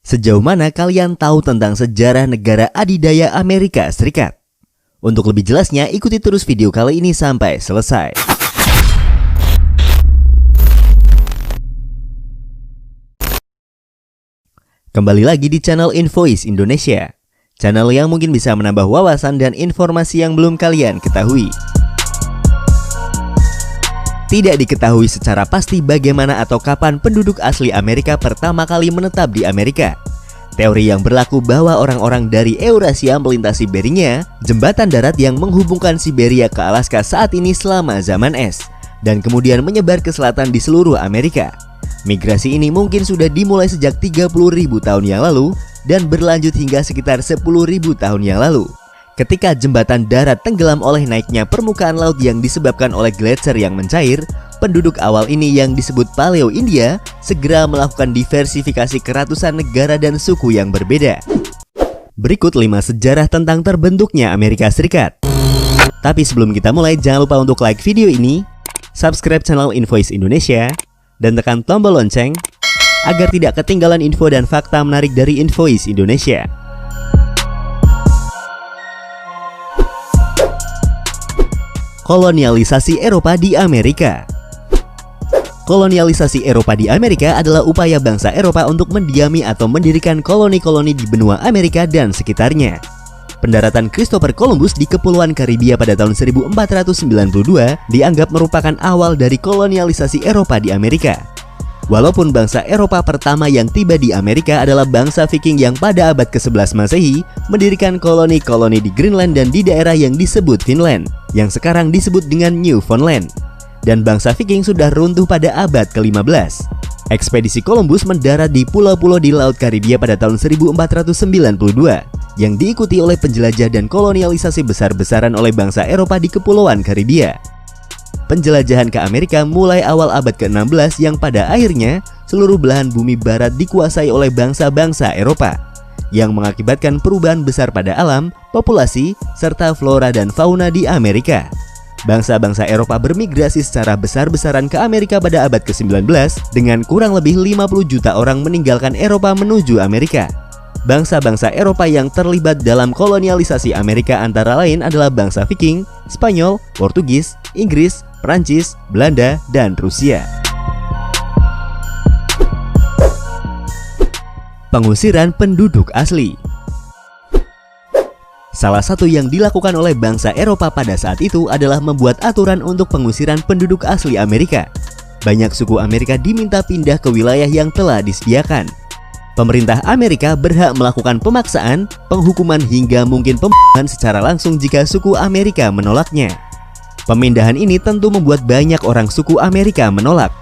Sejauh mana kalian tahu tentang sejarah negara adidaya Amerika Serikat? Untuk lebih jelasnya, ikuti terus video kali ini sampai selesai. Kembali lagi di channel Invoice Indonesia, channel yang mungkin bisa menambah wawasan dan informasi yang belum kalian ketahui. Tidak diketahui secara pasti bagaimana atau kapan penduduk asli Amerika pertama kali menetap di Amerika. Teori yang berlaku bahwa orang-orang dari Eurasia melintasi Bering, jembatan darat yang menghubungkan Siberia ke Alaska saat ini selama zaman es, dan kemudian menyebar ke selatan di seluruh Amerika. Migrasi ini mungkin sudah dimulai sejak 30.000 tahun yang lalu dan berlanjut hingga sekitar 10.000 tahun yang lalu. Ketika jembatan darat tenggelam oleh naiknya permukaan laut yang disebabkan oleh gletser yang mencair, penduduk awal ini yang disebut Paleo-India segera melakukan diversifikasi ke ratusan negara dan suku yang berbeda. Berikut 5 sejarah tentang terbentuknya Amerika Serikat. Tapi sebelum kita mulai, jangan lupa untuk like video ini, subscribe channel Invoice Indonesia, dan tekan tombol lonceng agar tidak ketinggalan info dan fakta menarik dari Invoice Indonesia. Kolonialisasi Eropa di Amerika. Kolonialisasi Eropa di Amerika adalah upaya bangsa Eropa untuk mendiami atau mendirikan koloni-koloni di benua Amerika dan sekitarnya. Pendaratan Christopher Columbus di Kepulauan Karibia pada tahun 1492 dianggap merupakan awal dari kolonialisasi Eropa di Amerika. Walaupun bangsa Eropa pertama yang tiba di Amerika adalah bangsa Viking yang pada abad ke-11 Masehi mendirikan koloni-koloni di Greenland dan di daerah yang disebut Finland, yang sekarang disebut dengan Newfoundland. Dan bangsa Viking sudah runtuh pada abad ke-15. Ekspedisi Columbus mendarat di pulau-pulau di Laut Karibia pada tahun 1492, yang diikuti oleh penjelajah dan kolonialisasi besar-besaran oleh bangsa Eropa di Kepulauan Karibia. Penjelajahan ke Amerika mulai awal abad ke-16 yang pada akhirnya seluruh belahan bumi barat dikuasai oleh bangsa-bangsa Eropa, yang mengakibatkan perubahan besar pada alam, populasi, serta flora dan fauna di Amerika. Bangsa-bangsa Eropa bermigrasi secara besar-besaran ke Amerika pada abad ke-19 dengan kurang lebih 50 juta orang meninggalkan Eropa menuju Amerika. Bangsa-bangsa Eropa yang terlibat dalam kolonialisasi Amerika antara lain adalah bangsa Viking, Spanyol, Portugis, Inggris, Prancis, Belanda, dan Rusia. Pengusiran penduduk asli. Salah satu yang dilakukan oleh bangsa Eropa pada saat itu adalah membuat aturan untuk pengusiran penduduk asli Amerika. Banyak suku Amerika diminta pindah ke wilayah yang telah disediakan. Pemerintah Amerika berhak melakukan pemaksaan, penghukuman hingga mungkin pembunuhan secara langsung jika suku Amerika menolaknya. Pemindahan ini tentu membuat banyak orang suku Amerika menolak.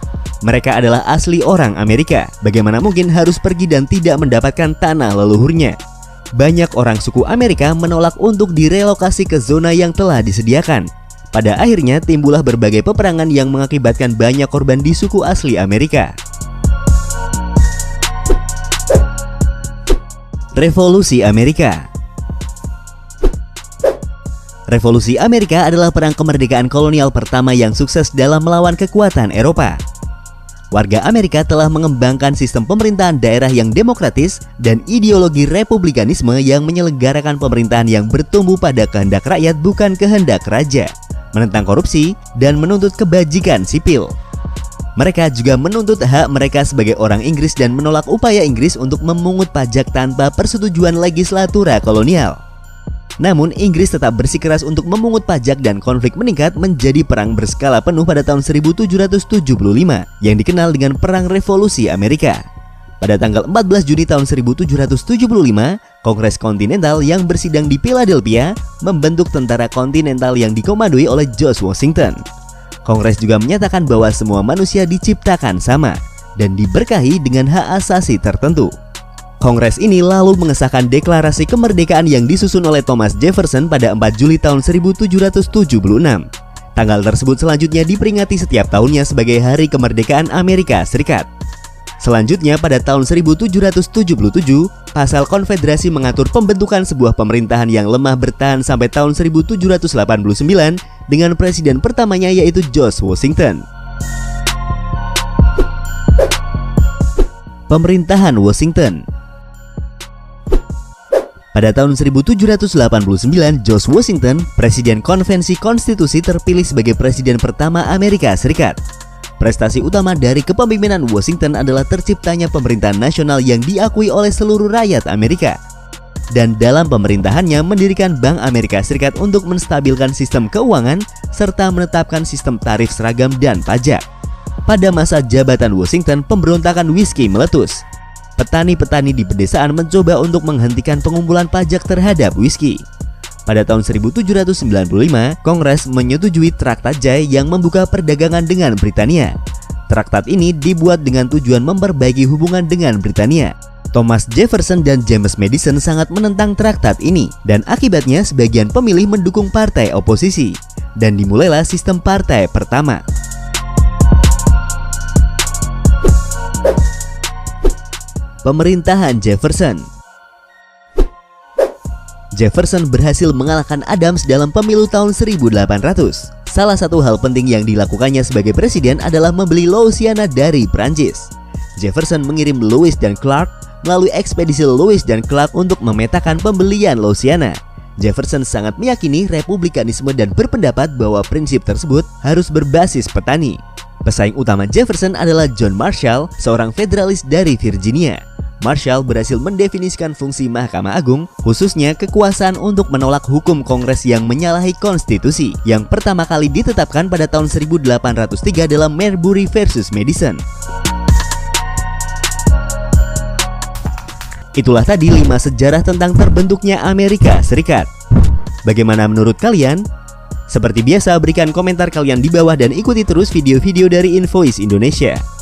Mereka adalah asli orang Amerika, bagaimana mungkin harus pergi dan tidak mendapatkan tanah leluhurnya. Banyak orang suku Amerika menolak untuk direlokasi ke zona yang telah disediakan. Pada akhirnya timbullah berbagai peperangan yang mengakibatkan banyak korban di suku asli Amerika. Revolusi Amerika. Revolusi Amerika adalah perang kemerdekaan kolonial pertama yang sukses dalam melawan kekuatan Eropa. Warga Amerika telah mengembangkan sistem pemerintahan daerah yang demokratis dan ideologi republikanisme yang menyelenggarakan pemerintahan yang bertumbuh pada kehendak rakyat bukan kehendak raja, menentang korupsi, dan menuntut kebajikan sipil. Mereka juga menuntut hak mereka sebagai orang Inggris dan menolak upaya Inggris untuk memungut pajak tanpa persetujuan legislatura kolonial. Namun Inggris tetap bersikeras untuk memungut pajak dan konflik meningkat menjadi perang berskala penuh pada tahun 1775 yang dikenal dengan Perang Revolusi Amerika. Pada tanggal 14 Juni tahun 1775, Kongres Kontinental yang bersidang di Philadelphia membentuk tentara kontinental yang dikomandoi oleh George Washington. Kongres juga menyatakan bahwa semua manusia diciptakan sama dan diberkahi dengan hak asasi tertentu. Kongres ini lalu mengesahkan deklarasi kemerdekaan yang disusun oleh Thomas Jefferson pada 4 Juli tahun 1776. Tanggal tersebut selanjutnya diperingati setiap tahunnya sebagai Hari Kemerdekaan Amerika Serikat. Selanjutnya pada tahun 1777, pasal konfederasi mengatur pembentukan sebuah pemerintahan yang lemah bertahan sampai tahun 1789 dengan presiden pertamanya yaitu George Washington. Pemerintahan Washington. Pada tahun 1789, George Washington, Presiden Konvensi Konstitusi, terpilih sebagai Presiden pertama Amerika Serikat. Prestasi utama dari kepemimpinan Washington adalah terciptanya pemerintahan nasional yang diakui oleh seluruh rakyat Amerika. Dan dalam pemerintahannya mendirikan Bank Amerika Serikat untuk menstabilkan sistem keuangan serta menetapkan sistem tarif seragam dan pajak. Pada masa jabatan Washington, pemberontakan whisky meletus. Petani-petani di pedesaan mencoba untuk menghentikan pengumpulan pajak terhadap whisky. Pada tahun 1795, Kongres menyetujui Traktat Jay yang membuka perdagangan dengan Britania. Traktat ini dibuat dengan tujuan memperbaiki hubungan dengan Britania. Thomas Jefferson dan James Madison sangat menentang traktat ini, dan akibatnya sebagian pemilih mendukung partai oposisi, dan dimulailah sistem partai pertama. Pemerintahan Jefferson. Jefferson berhasil mengalahkan Adams dalam pemilu tahun 1800. Salah satu hal penting yang dilakukannya sebagai presiden adalah membeli Louisiana dari Prancis. Jefferson mengirim Lewis dan Clark melalui ekspedisi Lewis dan Clark untuk memetakan pembelian Louisiana. Jefferson sangat meyakini republikanisme dan berpendapat bahwa prinsip tersebut harus berbasis petani. Pesaing utama Jefferson adalah John Marshall, seorang federalis dari Virginia. Marshall berhasil mendefinisikan fungsi Mahkamah Agung, khususnya kekuasaan untuk menolak hukum Kongres yang menyalahi konstitusi, yang pertama kali ditetapkan pada tahun 1803 dalam Marbury versus Madison. Itulah tadi 5 sejarah tentang terbentuknya Amerika Serikat. Bagaimana menurut kalian? Seperti biasa, berikan komentar kalian di bawah dan ikuti terus video-video dari Invoice Indonesia.